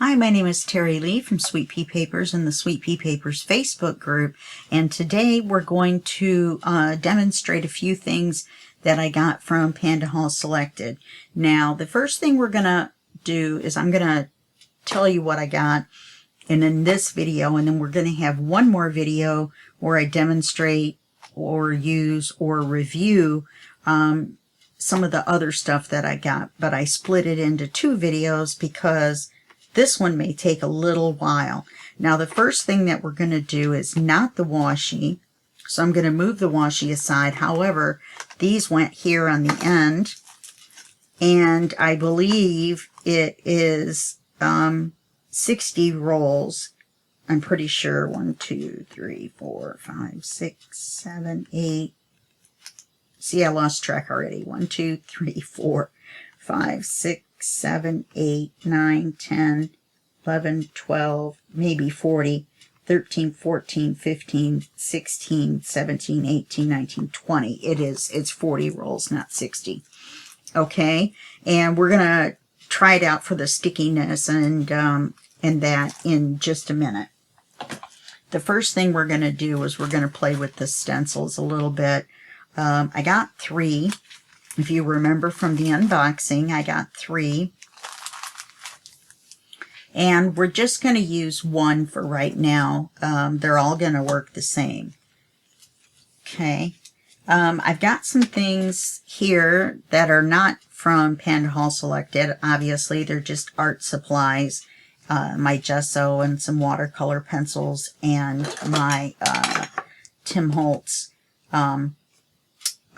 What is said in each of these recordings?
Hi, my name is Terry Lee from Sweet Pea Papers in the Sweet Pea Papers Facebook group, and today we're going to demonstrate a few things that I got from PandaHall Selected. Now, the first thing we're going to do is I'm going to tell you what I got in this video, and then we're going to have one more video where I demonstrate or use or review some of the other stuff that I got, but I split it into two videos because this one may take a little while. Now, the first thing that we're going to do is not the washi. So I'm going to move the washi aside. However, these went here on the end. And I believe it is 60 rolls. I'm pretty sure 1, 2, 3, 4, 5, 6, 7, 8. See, I lost track already. 1, 2, 3, 4, 5, 6, 7, 8, 9, 10, 11, 12, maybe 40, 13, 14, 15, 16, 17, 18, 19, 20. It's 40 rolls, not 60. Okay, and we're going to try it out for the stickiness and that in just a minute. The first thing we're going to do is we're going to play with the stencils a little bit. I got 3. If you remember from the unboxing, I got 3. And we're just going to use one for right now. They're all going to work the same. Okay. I've got some things here that are not from PandaHall Selected. Obviously, they're just art supplies. My gesso and some watercolor pencils and my Tim Holtz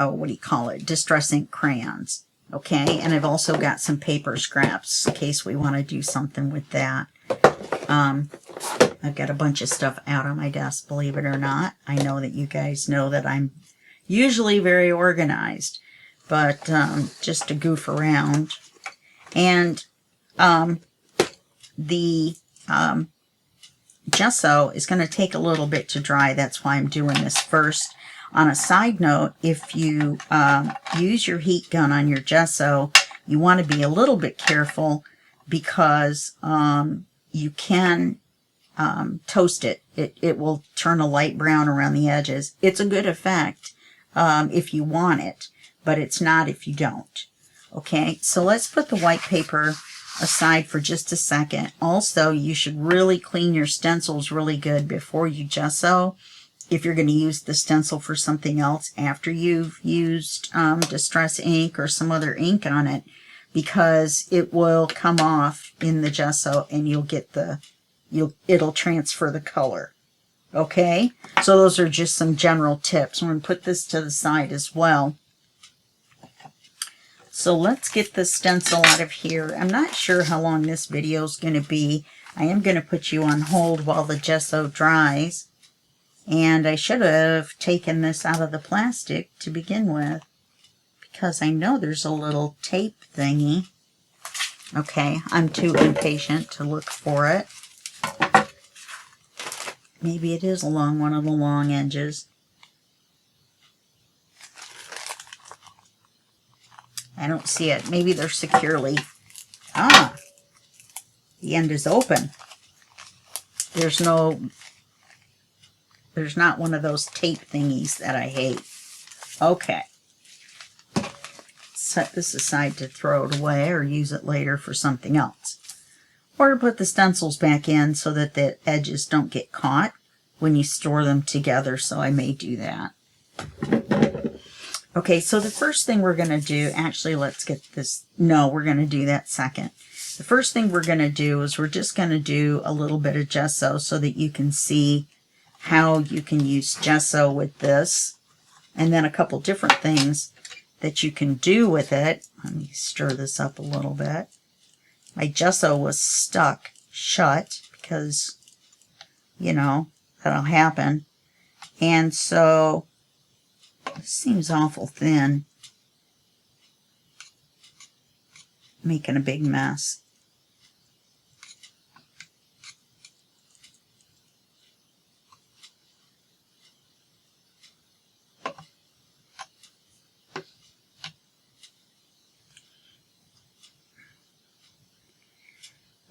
what do you call it? Distress ink crayons. Okay, and I've also got some paper scraps in case we want to do something with that. I've got a bunch of stuff out on my desk, believe it or not. I know that you guys know that I'm usually very organized, but just to goof around. And the gesso is going to take a little bit to dry. That's why I'm doing this first. On a side note, if you use your heat gun on your gesso, you want to be a little bit careful because you can toast it. It will turn a light brown around the edges. It's a good effect if you want it, but it's not if you don't. Okay, so let's put the white paper aside for just a second. Also, you should really clean your stencils really good before you gesso. If you're going to use the stencil for something else after you've used Distress ink or some other ink on it, because it will come off in the gesso and you'll get it'll transfer the color. Okay, so those are just some general tips. I'm going to put this to the side as well. So let's get the stencil out of here. I'm not sure how long this video is going to be. I am going to put you on hold while the gesso dries. And I should have taken this out of the plastic to begin with, because I know there's a little tape thingy. Okay, I'm too impatient to look for it. Maybe it is along one of the long edges. I don't see it. Maybe they're securely... Ah! The end is open. There's not one of those tape thingies that I hate. Okay. Set this aside to throw it away or use it later for something else. Or to put the stencils back in so that the edges don't get caught when you store them together, so I may do that. Okay, so the first thing we're going to do, actually let's get this, no, we're going to do that second. The first thing we're going to do is we're just going to do a little bit of gesso so that you can see how you can use gesso with this, and then a couple different things that you can do with it. Let me stir this up a little bit. My gesso was stuck shut because, you know, that'll happen. And so, it seems awful thin. Making a big mess.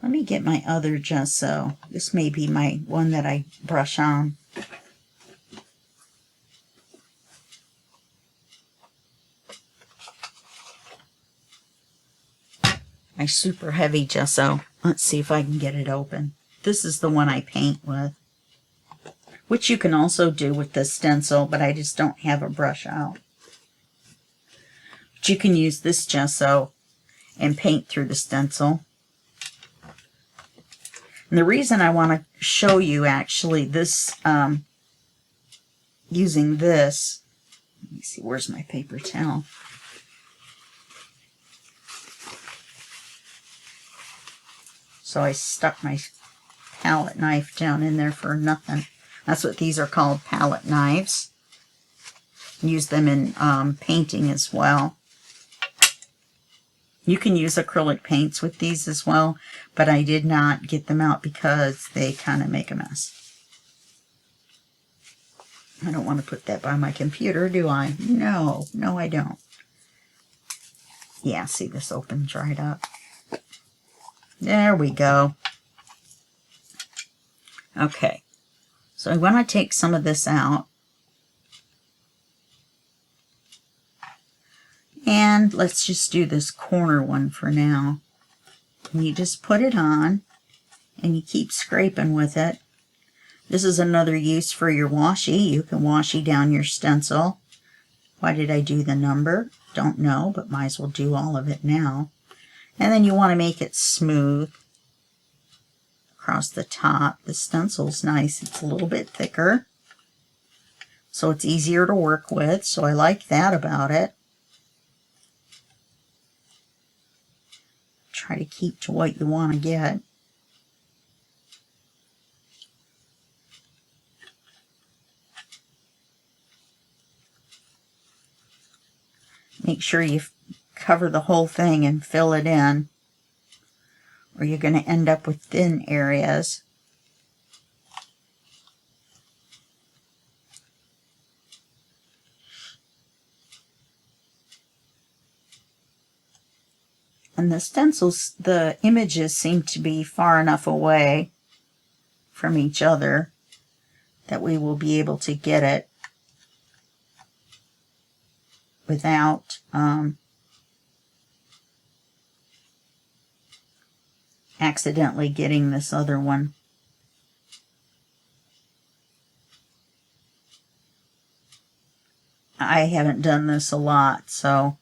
Let me get my other gesso. This may be my one that I brush on. My super heavy gesso. Let's see if I can get it open. This is the one I paint with, which you can also do with the stencil, but I just don't have a brush out. But you can use this gesso and paint through the stencil. And the reason I want to show you actually this, using this, let me see, where's my paper towel? So I stuck my palette knife down in there for nothing. That's what these are called, palette knives. Use them in painting as well. You can use acrylic paints with these as well, but I did not get them out because they kind of make a mess. I don't want to put that by my computer, do I? No, I don't. Yeah, see, this opens right up. There we go. Okay, so I want to take some of this out. And let's just do this corner one for now. And you just put it on, and you keep scraping with it. This is another use for your washi. You can washi down your stencil. Why did I do the number? Don't know, but might as well do all of it now. And then you want to make it smooth across the top. The stencil's nice. It's a little bit thicker, so it's easier to work with. So I like that about it. Try to keep to what you want to get. Make sure you cover the whole thing and fill it in, or you're going to end up with thin areas. And the stencils, the images seem to be far enough away from each other that we will be able to get it without accidentally getting this other one. I haven't done this a lot, so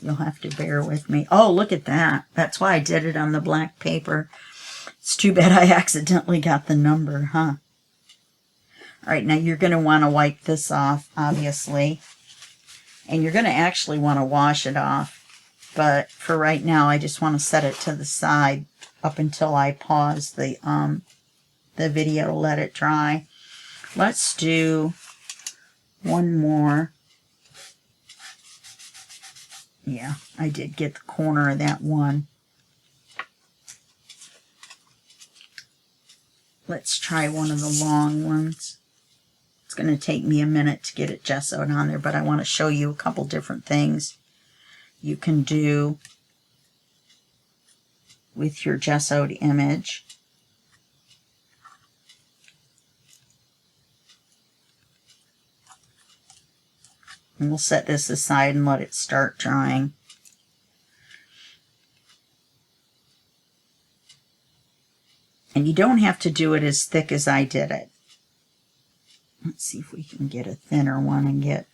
you'll have to bear with me. Oh, look at that. That's why I did it on the black paper. It's too bad I accidentally got the number, huh? All right, now you're going to want to wipe this off, obviously. And you're going to actually want to wash it off. But for right now, I just want to set it to the side up until I pause the video to let it dry. Let's do one more. Yeah, I did get the corner of that one. Let's try one of the long ones. It's going to take me a minute to get it gessoed on there, but I want to show you a couple different things you can do with your gessoed image. And we'll set this aside and let it start drying. And you don't have to do it as thick as I did it. Let's see if we can get a thinner one and get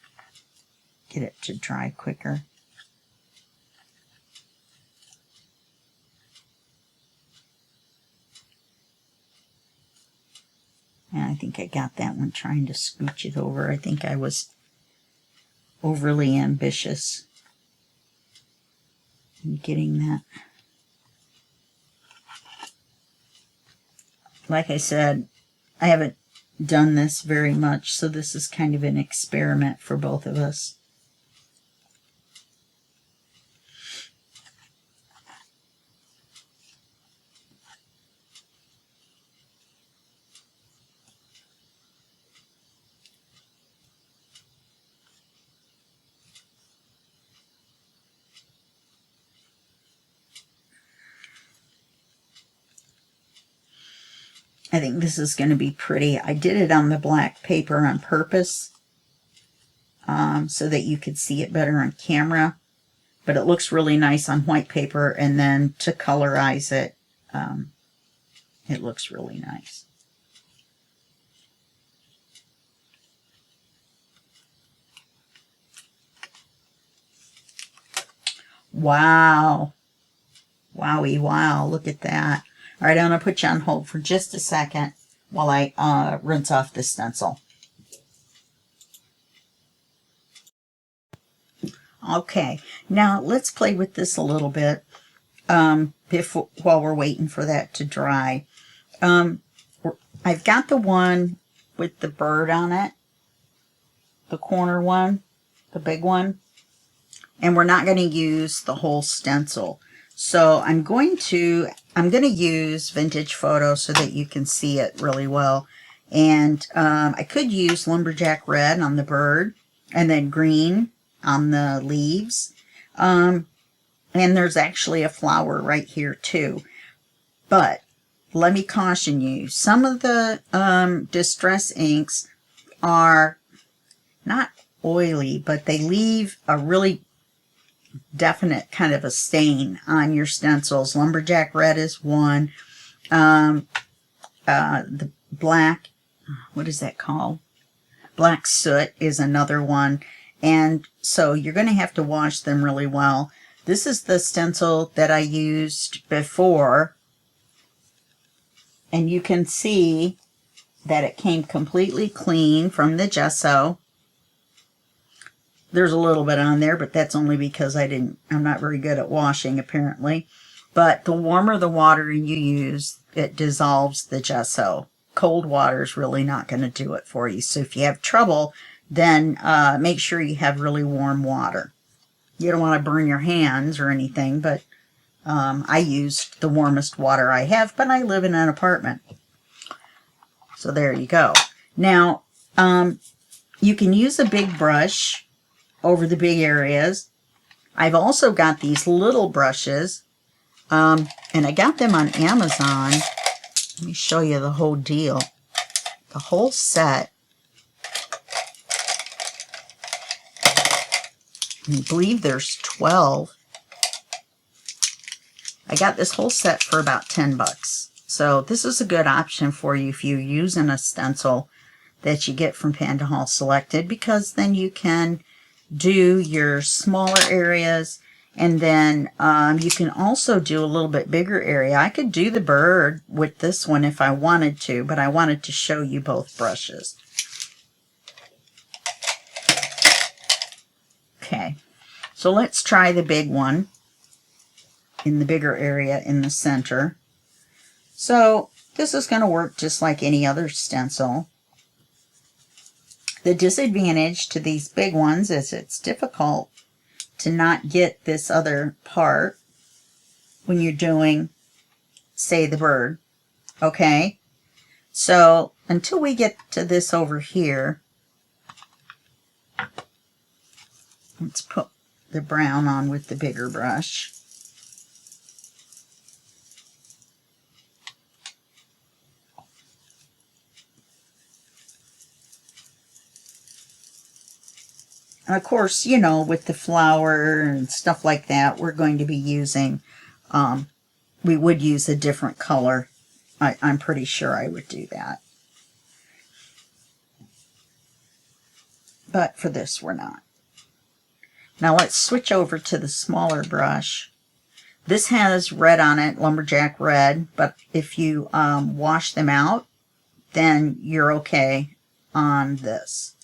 it to dry quicker. And I think I got that one trying to scooch it over. I think I was overly ambitious in getting that. Like I said, I haven't done this very much, so this is kind of an experiment for both of us. I think this is going to be pretty. I did it on the black paper on purpose so that you could see it better on camera. But it looks really nice on white paper, and then to colorize it, it looks really nice. Wow. Wowie wow, look at that. All right, I'm going to put you on hold for just a second while I rinse off the stencil. Okay, now let's play with this a little bit while we're waiting for that to dry. I've got the one with the bird on it, the corner one, the big one, and we're not going to use the whole stencil. So I'm going to use Vintage Photo so that you can see it really well. And I could use Lumberjack Red on the bird and then green on the leaves. And there's actually a flower right here too. But let me caution you, some of the Distress inks are not oily, but they leave a really definite kind of a stain on your stencils. Lumberjack Red is one. The black, what is that called? Black Soot is another one. And so you're going to have to wash them really well. This is the stencil that I used before. And you can see that it came completely clean from the gesso. There's a little bit on there, but that's only because I'm not very good at washing apparently. But the warmer the water you use, it dissolves the gesso. Cold water is really not going to do it for you. So if you have trouble, then make sure you have really warm water. You don't want to burn your hands or anything, but I used the warmest water I have, but I live in an apartment. So there you go. Now, you can use a big brush over the big areas. I've also got these little brushes, and I got them on Amazon. Let me show you the whole deal. The whole set. I believe there's 12. I got this whole set for about 10 bucks. So this is a good option for you if you're using a stencil that you get from PandaHall Selected, because then you can do your smaller areas, and then you can also do a little bit bigger area. I could do the bird with this one if I wanted to, but I wanted to show you both brushes. Okay, so let's try the big one in the bigger area in the center. So this is going to work just like any other stencil. The disadvantage to these big ones is it's difficult to not get this other part when you're doing, say, the bird. Okay? So until we get to this over here, let's put the brown on with the bigger brush. And of course, you know, with the flower and stuff like that, we're going to be using, we would use a different color. I'm pretty sure I would do that. But for this, we're not. Now let's switch over to the smaller brush. This has red on it, Lumberjack Red, but if you wash them out, then you're okay on this.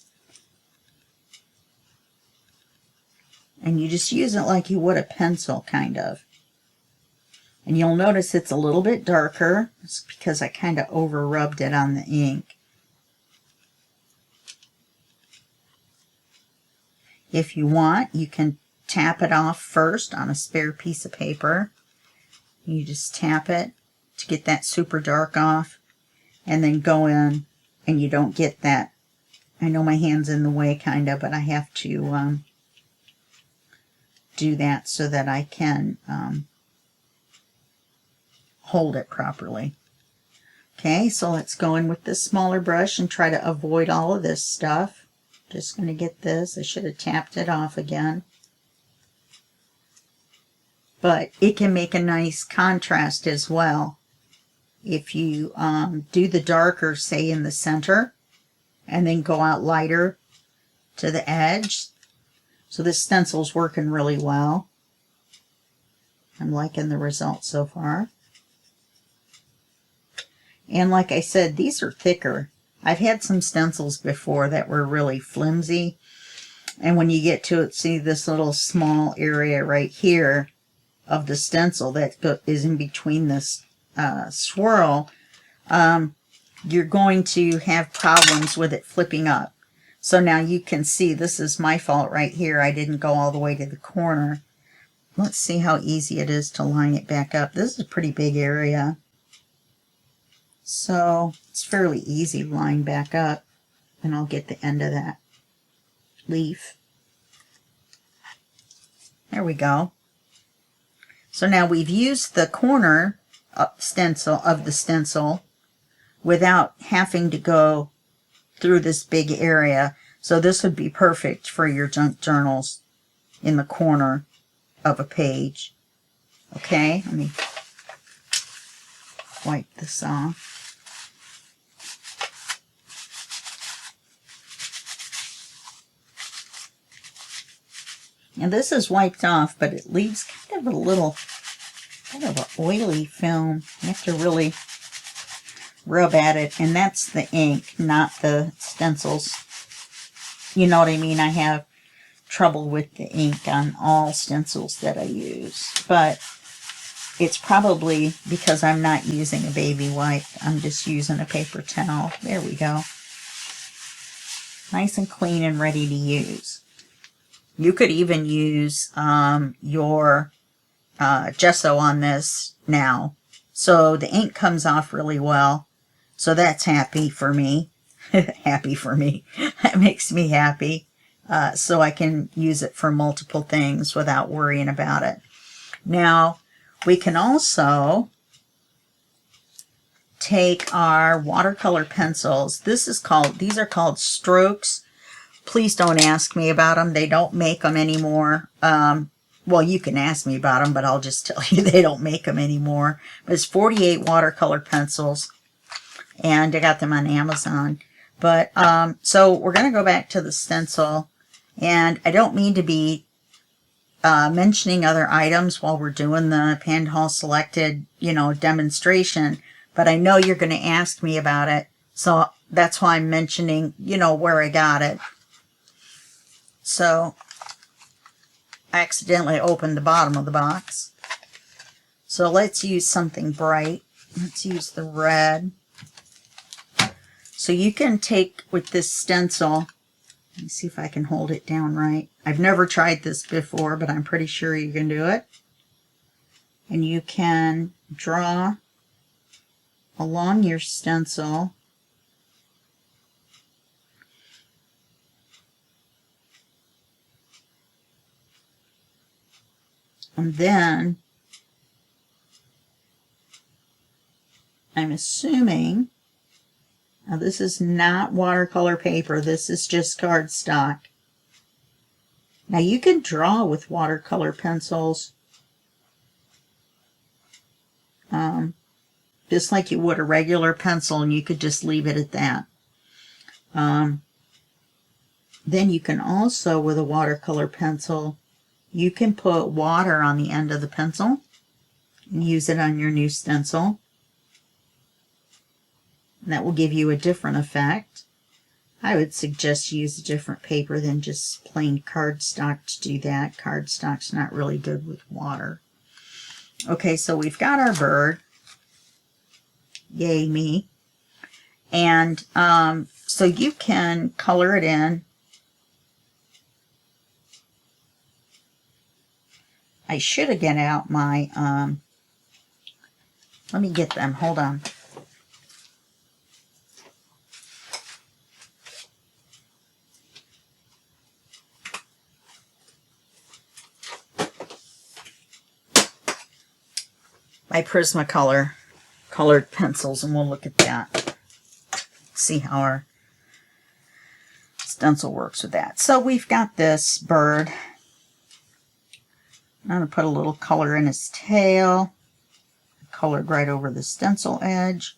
And you just use it like you would a pencil, kind of. And you'll notice it's a little bit darker. It's because I kind of over rubbed it on the ink. If you want, you can tap it off first on a spare piece of paper. You just tap it to get that super dark off, and then go in, and you don't get that. I know my hand's in the way, kind of, but I have to do that so that I can hold it properly. Okay, so let's go in with this smaller brush and try to avoid all of this stuff. Just going to get this. I should have tapped it off again. But it can make a nice contrast as well. If you do the darker, say, in the center, and then go out lighter to the edge. So this stencil's working really well. I'm liking the result so far. And like I said, these are thicker. I've had some stencils before that were really flimsy. And when you get to it, see this little small area right here of the stencil that is in between this swirl, you're going to have problems with it flipping up. So now you can see this is my fault right here. I didn't go all the way to the corner. Let's see how easy it is to line it back up. This is a pretty big area. So it's fairly easy to line back up. And I'll get the end of that leaf. There we go. So now we've used the corner stencil of the stencil without having to go through this big area. So this would be perfect for your junk journals in the corner of a page. Okay, let me wipe this off. And this is wiped off, but it leaves kind of a little, kind of an oily film. You have to really rub at it, and that's the ink, not the stencils. You know what I mean? I have trouble with the ink on all stencils that I use, but it's probably because I'm not using a baby wipe. I'm just using a paper towel. There we go. Nice and clean and ready to use. You could even use your gesso on this now. So the ink comes off really well. So that's happy for me. Happy for me. That makes me happy. So I can use it for multiple things without worrying about it. Now, we can also take our watercolor pencils. These are called Strokes. Please don't ask me about them. They don't make them anymore. Well, you can ask me about them, but I'll just tell you they don't make them anymore. But it's 48 watercolor pencils, and I got them on Amazon. But so we're going to go back to the stencil, and I don't mean to be mentioning other items while we're doing the PandaHall Selected, demonstration, but I know you're going to ask me about it, so that's why I'm mentioning, where I got it. So I accidentally opened the bottom of the box. So let's use something bright. Let's use the red. So you can take with this stencil, let me see if I can hold it down right. I've never tried this before, but I'm pretty sure you can do it. And you can draw along your stencil. And then, I'm assuming, now this is not watercolor paper, this is just cardstock. Now you can draw with watercolor pencils, just like you would a regular pencil, and you could just leave it at that. Then you can also, with a watercolor pencil, you can put water on the end of the pencil and use it on your new stencil. And that will give you a different effect. I would suggest you use a different paper than just plain cardstock to do that. Cardstock's not really good with water. Okay, so we've got our bird. Yay me. And so you can color it in. I should have get out my, let me get them, hold on. My Prismacolor watercolored pencils, and we'll look at that. See how our stencil works with that. So we've got this bird. I'm going to put a little color in his tail. Colored right over the stencil edge.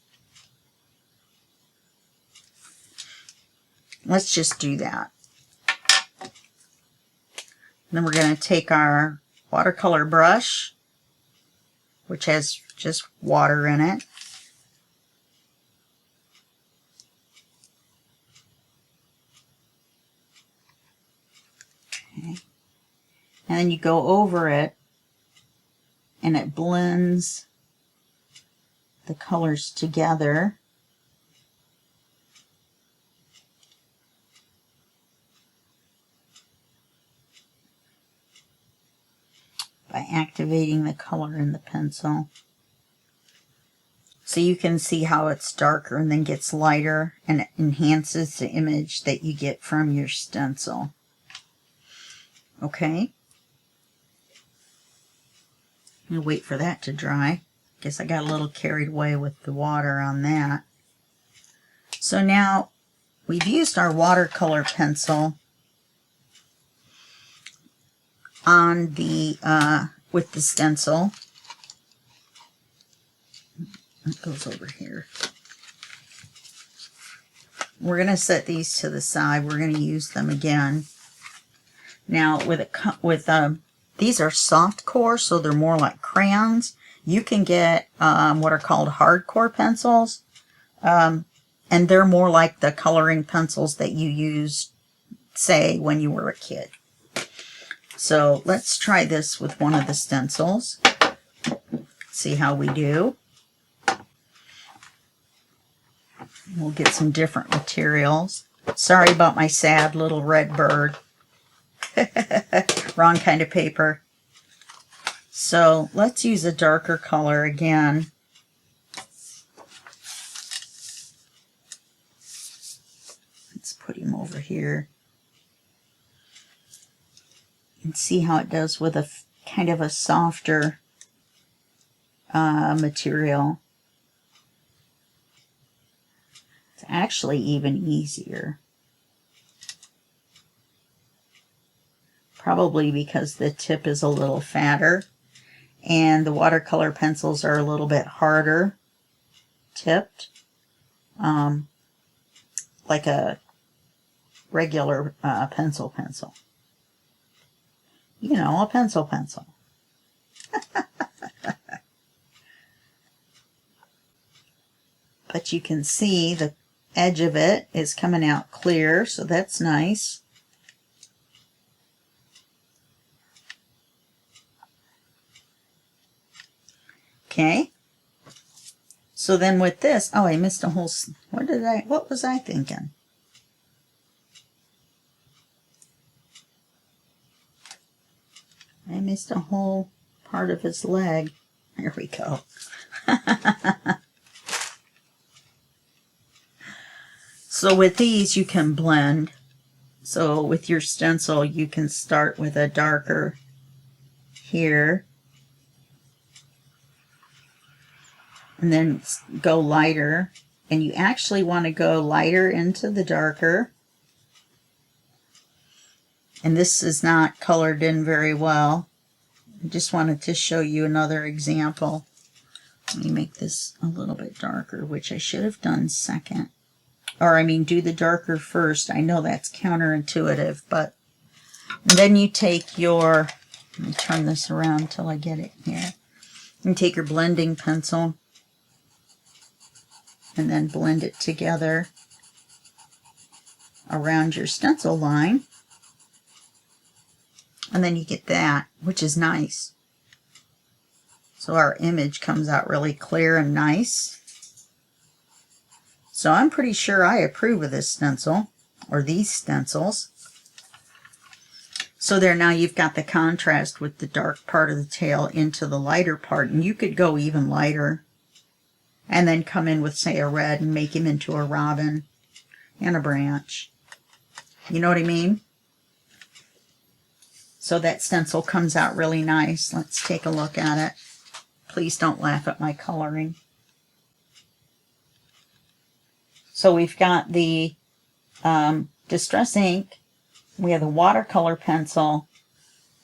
Let's just do that. Then we're going to take our watercolor brush, which has just water in it. Okay. And then you go over it, and it blends the colors together. By activating the color in the pencil. So you can see how it's darker and then gets lighter, and it enhances the image that you get from your stencil. Okay. I'm going to wait for that to dry. Guess I got a little carried away with the water on that. So now we've used our watercolor pencil on the with the stencil. It goes over here. We're going to set these to the side. We're going to use them again. Now these are soft core, so they're more like crayons. You can get what are called hardcore pencils, and they're more like the coloring pencils that you used, say, when you were a kid. So let's try this with one of the stencils. See how we do. We'll get some different materials. Sorry about my sad little red bird. Wrong kind of paper. So let's use a darker color again. Let's put him over here. And see how it does with a kind of a softer material. It's actually even easier. Probably because the tip is a little fatter and the watercolor pencils are a little bit harder tipped, like a regular pencil. You know, a pencil. But you can see the edge of it is coming out clear, so that's nice. Okay. So then with this, oh, I missed a whole, what was I thinking? I missed a whole part of his leg. There we go. So with these you can blend. So with your stencil you can start with a darker here. And then go lighter. And you actually want to go lighter into the darker. And this is not colored in very well. I just wanted to show you another example. Let me make this a little bit darker, which I should have done second. Or I mean, do the darker first. I know that's counterintuitive, but and then you take your, let me turn this around until I get it here. And take your blending pencil and then blend it together around your stencil line. And then you get that, which is nice. So our image comes out really clear and nice. So I'm pretty sure I approve of this stencil, or these stencils. So there, now you've got the contrast with the dark part of the tail into the lighter part. And you could go even lighter and then come in with, say, a red and make him into a robin and a branch. You know what I mean? So that stencil comes out really nice. Let's take a look at it. Please don't laugh at my coloring. So we've got the Distress ink, we have the watercolor pencil,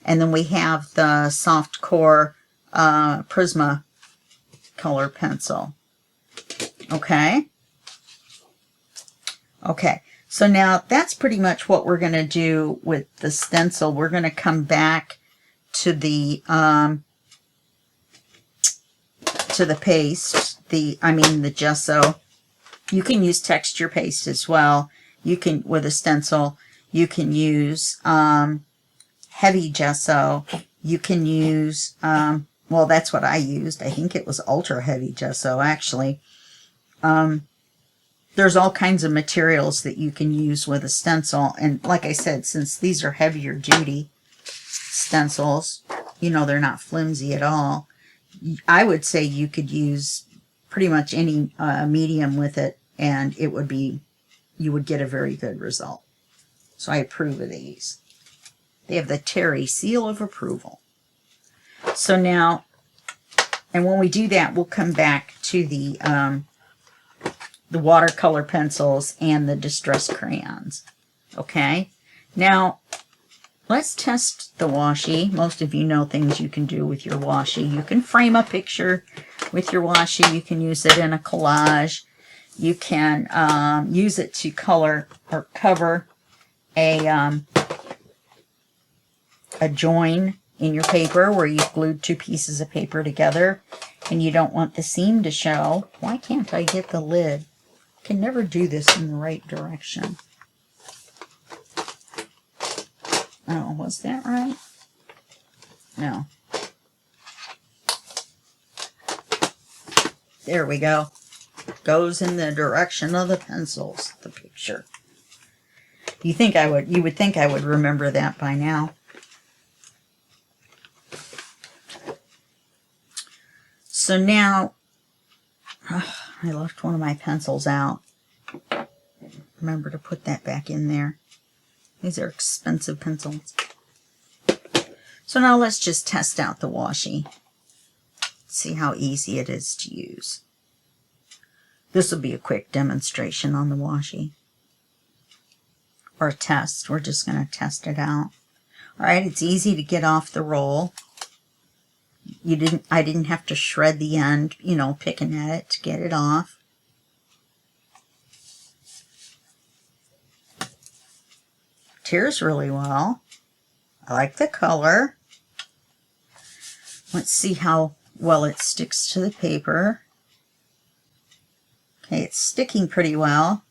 and then we have the soft core Prisma color pencil. Okay. Okay. So now that's pretty much what we're going to do with the stencil. We're going to come back to the paste, the gesso. You can use texture paste as well. You can, with a stencil, you can use heavy gesso. You can use, well, that's what I used. I think it was ultra heavy gesso, actually. There's all kinds of materials that you can use with a stencil. And like I said, since these are heavier duty stencils, you know, they're not flimsy at all. I would say you could use pretty much any medium with it, and it would be, you would get a very good result. So I approve of these. They have the Terry seal of approval. So now, and when we do that, we'll come back to the watercolor pencils and the distress crayons. Okay? Now, let's test the washi. Most of you know things you can do with your washi. You can frame a picture with your washi. You can use it in a collage. You can use it to color or cover a join in your paper where you've glued two pieces of paper together and you don't want the seam to show. Why can't I get the lid? I can never do this in the right direction. Oh, was that right? No. There we go. Goes in the direction of the pencils, the picture. You would think I would remember that by now. So now, I left one of my pencils out. Remember to put that back in there. These are expensive pencils. So now let's just test out the washi. See how easy it is to use. This will be a quick demonstration on the washi. Or a test. We're just going to test it out. Alright, it's easy to get off the roll. I didn't have to shred the end, you know, picking at it to get it off. Tears really well. I like the color. Let's see how well it sticks to the paper. Okay, it's sticking pretty well,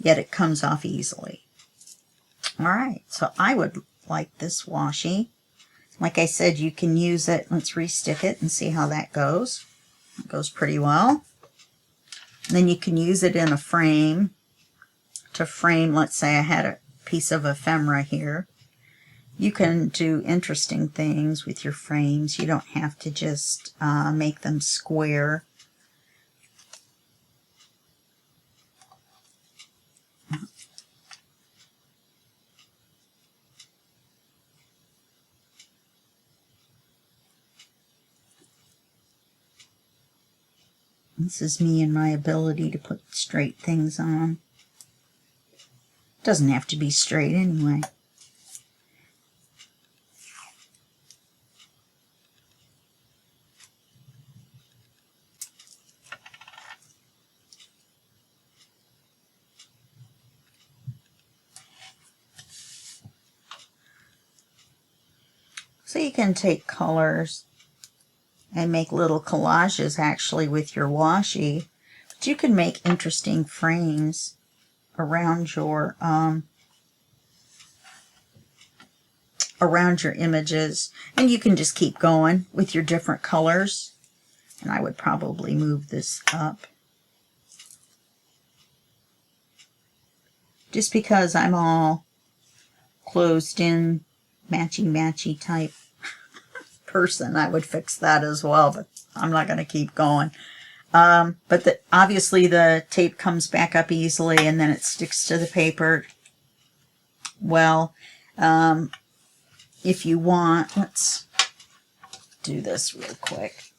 yet it comes off easily. Alright, so I would like this washi. Like I said, you can use it. Let's restick it and see how that goes. It goes pretty well. And then you can use it in a frame to frame, let's say I had a piece of ephemera here. You can do interesting things with your frames. You don't have to just make them square. This is me and my ability to put straight things on. Doesn't have to be straight anyway. So you can take colors and make little collages actually with your washi. But you can make interesting frames around your images, and you can just keep going with your different colors. And I would probably move this up just because I'm all closed in matchy type person. I would fix that as well, but I'm not going to keep going. But obviously the tape comes back up easily and then it sticks to the paper well. If you want, let's do this real quick.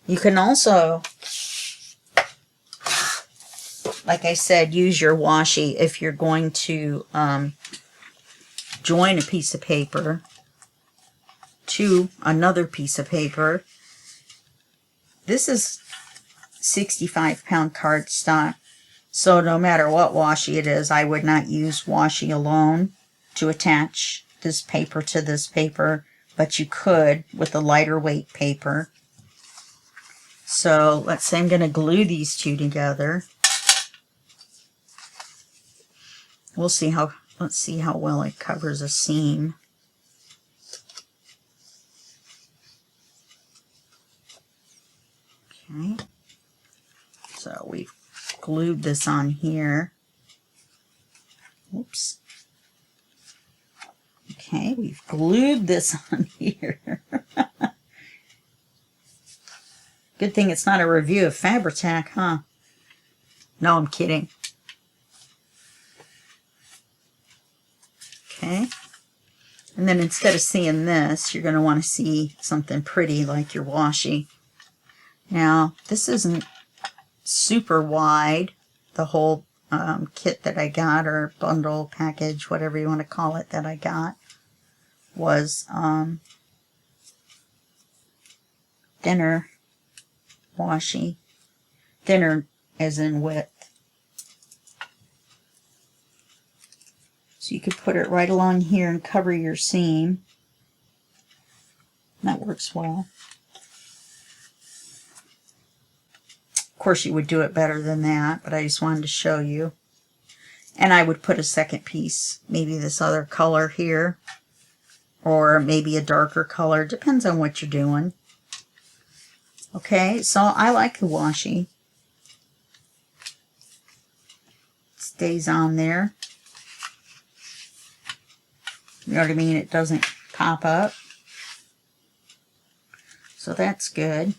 You can also, like I said, use your washi if you're going to join a piece of paper to another piece of paper. This is 65-pound cardstock, so no matter what washi it is, I would not use washi alone to attach this paper to this paper, but you could with a lighter weight paper. So let's say I'm going to glue these two together. Let's see how well it covers a seam. Okay. So we've glued this on here. Oops. Okay, we've glued this on here. Good thing it's not a review of Fabri-Tac, huh? No, I'm kidding. Okay. And then instead of seeing this, you're going to want to see something pretty like your washi. Now, this isn't super wide. The whole kit that I got, or bundle, package, whatever you want to call it, that I got, was thinner washi. Thinner as in width. So you could put it right along here and cover your seam. That works well. Of course, you would do it better than that, but I just wanted to show you. And I would put a second piece, maybe this other color here, or maybe a darker color. Depends on what you're doing. Okay, so I like the washi. It stays on there. You know what I mean? It doesn't pop up. So that's good.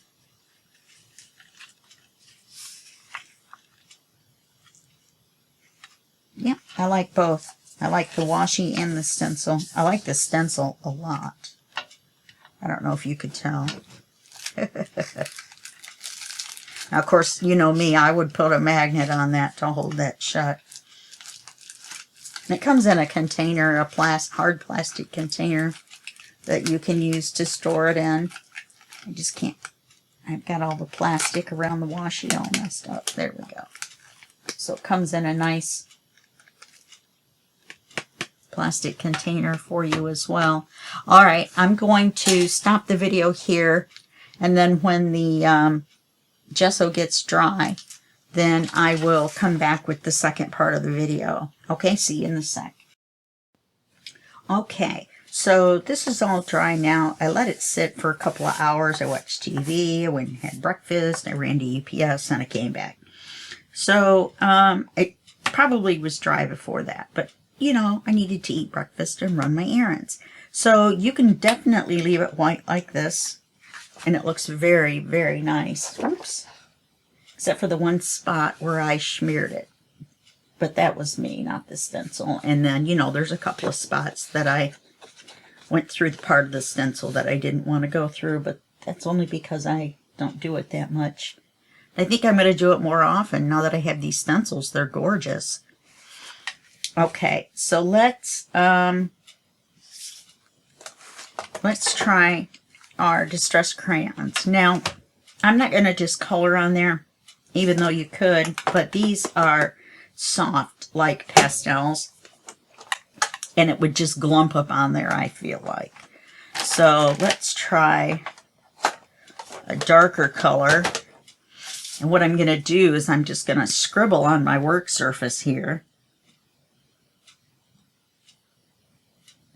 Yeah, I like both. I like the washi and the stencil. I like the stencil a lot. I don't know if you could tell. Now, of course, you know me, I would put a magnet on that to hold that shut. And it comes in a container, a hard plastic container that you can use to store it in. I just can't. I've got all the plastic around the washi all messed up. There we go. So it comes in a nice plastic container for you as well. All right, I'm going to stop the video here, and then when the gesso gets dry, then I will come back with the second part of the video. Okay, see you in a sec. Okay, so this is all dry now. I let it sit for a couple of hours. I watched TV, I went and had breakfast, I ran to UPS, and I came back. So it probably was dry before that, but you know, I needed to eat breakfast and run my errands. So you can definitely leave it white like this, and it looks very, very nice. Oops. Except for the one spot where I smeared it. But that was me, not the stencil. And then, you know, there's a couple of spots that I went through the part of the stencil that I didn't want to go through, but that's only because I don't do it that much. I think I'm going to do it more often now that I have these stencils. They're gorgeous. Okay, so let's try our distress crayons. Now, I'm not going to just color on there, even though you could, but these are soft, like pastels, and it would just glump up on there, I feel like. So let's try a darker color, and what I'm going to do is I'm just going to scribble on my work surface here.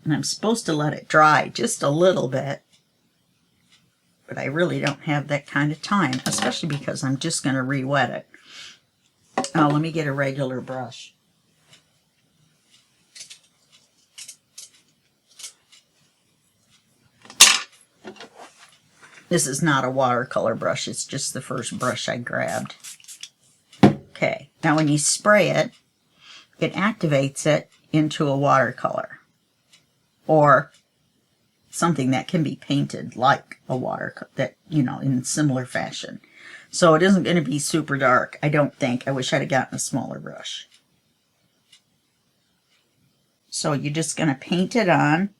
And I'm supposed to let it dry just a little bit. But I really don't have that kind of time, especially because I'm just going to re-wet it. Oh, let me get a regular brush. This is not a watercolor brush. It's just the first brush I grabbed. Okay, now when you spray it, it activates it into a watercolor. Or something that can be painted like a that, you know, in similar fashion. So it isn't going to be super dark, I don't think. I wish I'd have gotten a smaller brush. So you're just going to paint it on.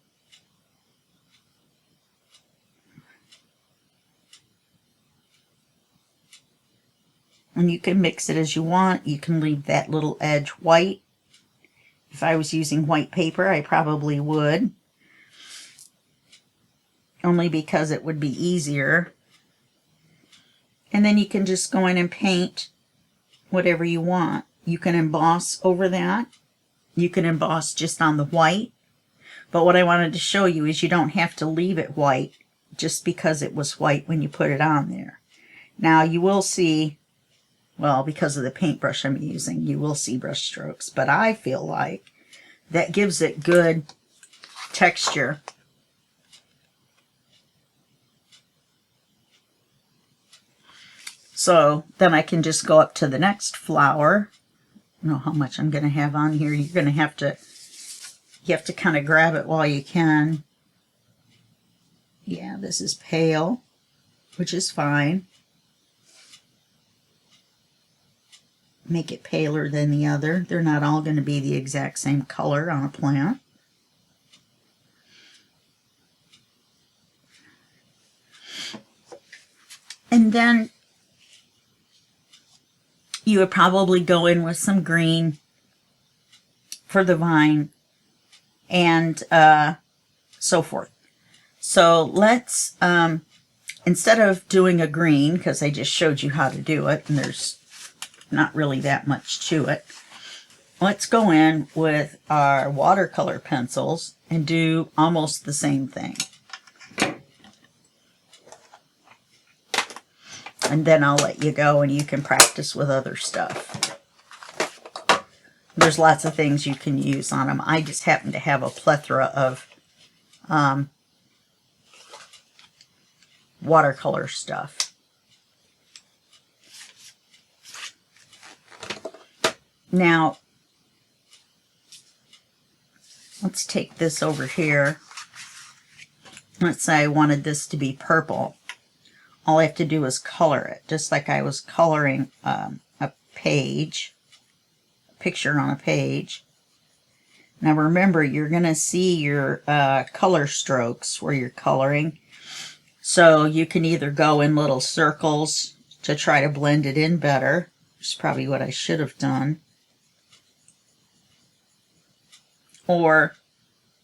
And you can mix it as you want. You can leave that little edge white. If I was using white paper, I probably would. Only because it would be easier. And then you can just go in and paint whatever you want. You can emboss over that. You can emboss just on the white. But what I wanted to show you is you don't have to leave it white just because it was white when you put it on there. Now you will see, well, because of the paintbrush I'm using, you will see brush strokes. But I feel like that gives it good texture. So then I can just go up to the next flower. I don't know how much I'm going to have on here. You're going to have to kind of grab it while you can. Yeah, this is pale, which is fine. Make it paler than the other. They're not all going to be the exact same color on a plant. And then you would probably go in with some green for the vine and so forth. So let's, instead of doing a green, because I just showed you how to do it, and there's not really that much to it, let's go in with our watercolor pencils and do almost the same thing. And then I'll let you go and you can practice with other stuff. There's lots of things you can use on them. I just happen to have a plethora of watercolor stuff. Now, let's take this over here. Let's say I wanted this to be purple. All I have to do is color it, just like I was coloring a page, a picture on a page. Now remember, you're going to see your color strokes where you're coloring. So you can either go in little circles to try to blend it in better, which is probably what I should have done, or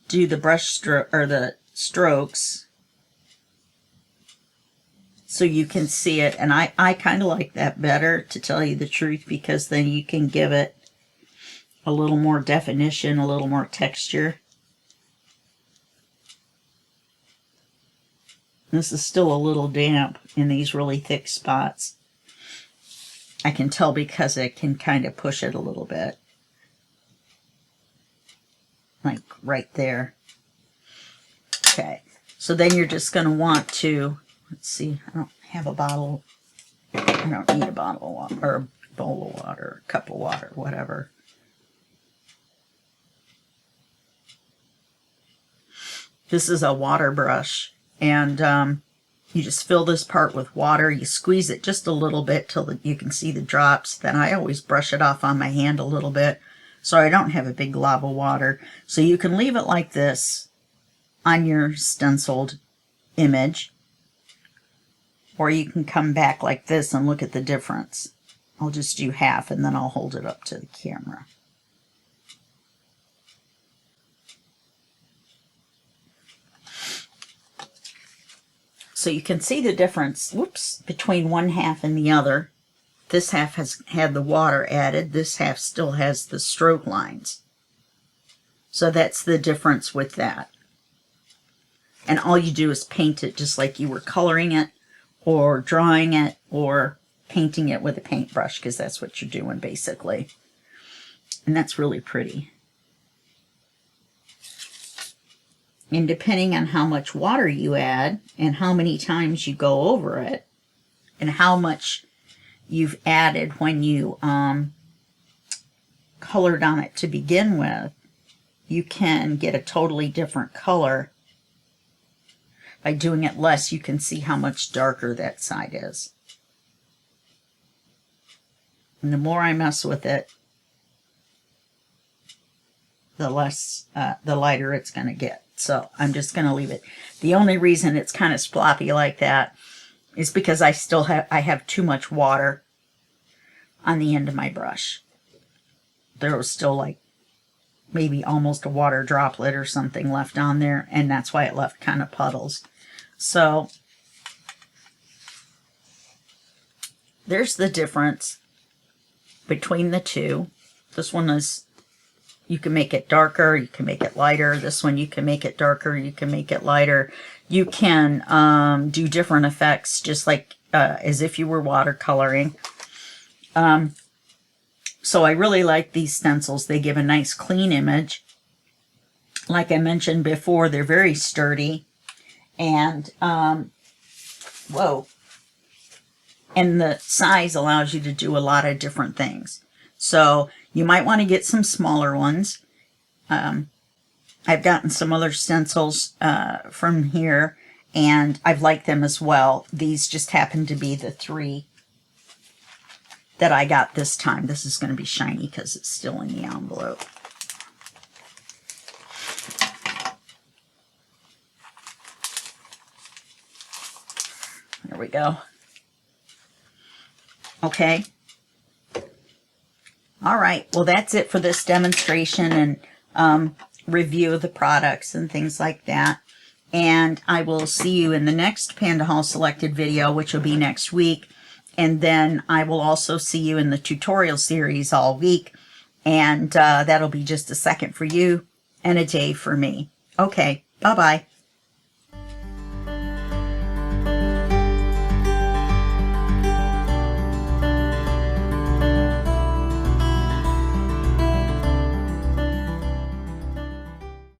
do the brush stroke or the strokes so you can see it. And I kind of like that better, to tell you the truth, because then you can give it a little more definition, a little more texture. This is still a little damp in these really thick spots. I can tell because I can kind of push it a little bit. Like right there. Okay, so then you're just going to want to, let's see, I don't have a bottle, I don't need a bottle of water, or a bowl of water, a cup of water, whatever. This is a water brush, and you just fill this part with water. You squeeze it just a little bit till you can see the drops. Then I always brush it off on my hand a little bit so I don't have a big glob of water. So you can leave it like this on your stenciled image, or you can come back like this and look at the difference. I'll just do half and then I'll hold it up to the camera. So you can see the difference, whoops, between one half and the other. This half has had the water added. This half still has the stroke lines. So that's the difference with that. And all you do is paint it just like you were coloring it, or drawing it, or painting it with a paintbrush, because that's what you're doing basically. And that's really pretty. And depending on how much water you add and how many times you go over it and how much you've added when you colored on it to begin with, you can get a totally different color by doing it less, you can see how much darker that side is. And the more I mess with it, the less, the lighter it's going to get. So I'm just going to leave it. The only reason it's kind of sploppy like that is because I have too much water on the end of my brush. There was still like maybe almost a water droplet or something left on there, and that's why it left kind of puddles. So there's the difference between the two. This one is, you can make it darker, you can make it lighter. This one, you can make it darker, you can make it lighter. You can do different effects, just like as if you were watercoloring. So I really like these stencils. They give a nice clean image. Like I mentioned before, they're very sturdy. And, whoa. And the size allows you to do a lot of different things. So you might want to get some smaller ones. I've gotten some other stencils from here, and I've liked them as well. These just happen to be the 3 that I got this time. This is going to be shiny because it's still in the envelope. There we go. Okay. All right. Well, that's it for this demonstration and review of the products and things like that. And I will see you in the next PandaHall Selected video, which will be next week. And then I will also see you in the tutorial series all week. And that'll be just a second for you and a day for me. Okay. Bye-bye.